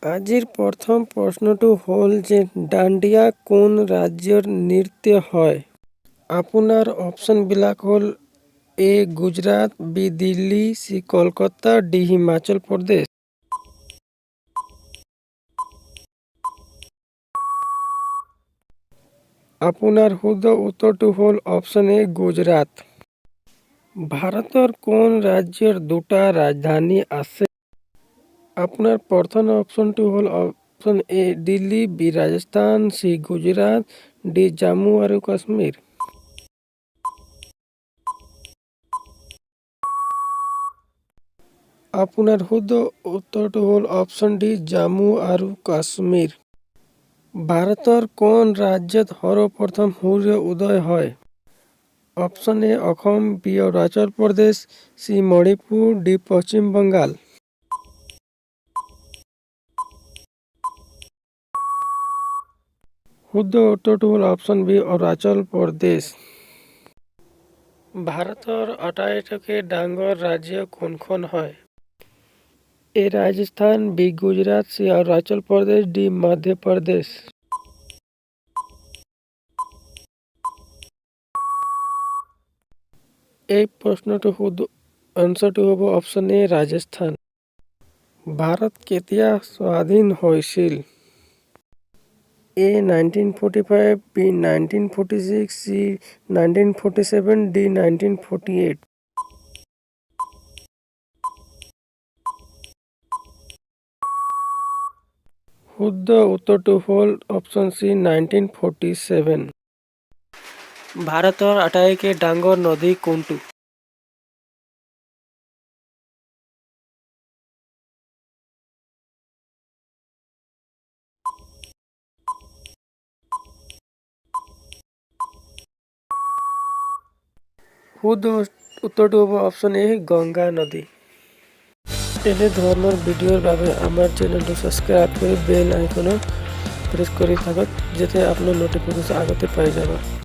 আজিৰ প্ৰথম প্ৰশ্নটো হ'ল যে ডাণ্ডিয়া কোন ৰাজ্যৰ নৃত্য হয়? আপোনাৰ অপশ্যনবিলাক হ'ল A Gujarat, B Delhi, C Kolkata, D Himachal Pradesh. আপোনাৰ শুদ্ধ উত্তৰটো হ'ল অপশ্যন এ গুজৰাট। ভাৰতৰ কোন ৰাজ্যৰ দুটা ৰাজধানী আছে? আপোনাৰ প্ৰথম অপশ্যনটো হ'ল option A Delhi, B Rajasthan, C Gujarat, D Jammu আৰু কাশ্মীৰ। আপোনাৰ শুদ্ধ উত্তৰটো হ'ল অপশ্যন ডি জম্মু আৰু কাশ্মীৰ। ভাৰতৰ কোন ৰাজ্যত সৰ্বপ্ৰথম সূৰ্য উদয় হয়? Option A Assam, B Arunachal Pradesh, C Manipur, D Paschim Bangal. শুদ্ধ উত্তৰটো হ'ল অপশ্যন বি অৰুণাচল প্ৰদেশ। ভাৰতৰ আটাইতকৈ ডাঙৰ ৰাজ্য কোনখন হয়? এ Rajasthan, B Gujarat, C Arunachal Pradesh, D Madhya Pradesh. এই প্ৰশ্নটো শুদ্ধ এনচাৰটো হ'ব অপশ্যন এ ৰাজস্থান। ভাৰত কেতিয়া স্বাধীন হৈছিল? এ 1945, বি 1946, চি 1947, ডি 1948। শুদ্ধ উত্তৰটো হ'ল অপশ্যন চি 1947। ভাৰতৰ আটাইতকৈ ডাঙৰ নদী কোনটো? শুদ্ধ উত্তৰটো হ'ব অপশ্যন এ গংগা নদী। এনে ধৰণৰ ভিডিঅ'ৰ বাবে আমাৰ চেনেলটো ছাবস্ক্ৰাইব কৰি বেল আইকনত প্ৰেছ কৰি থাকক যাতে আপোনাৰ নটিফিকেশ্যন আগতে পাই যাব।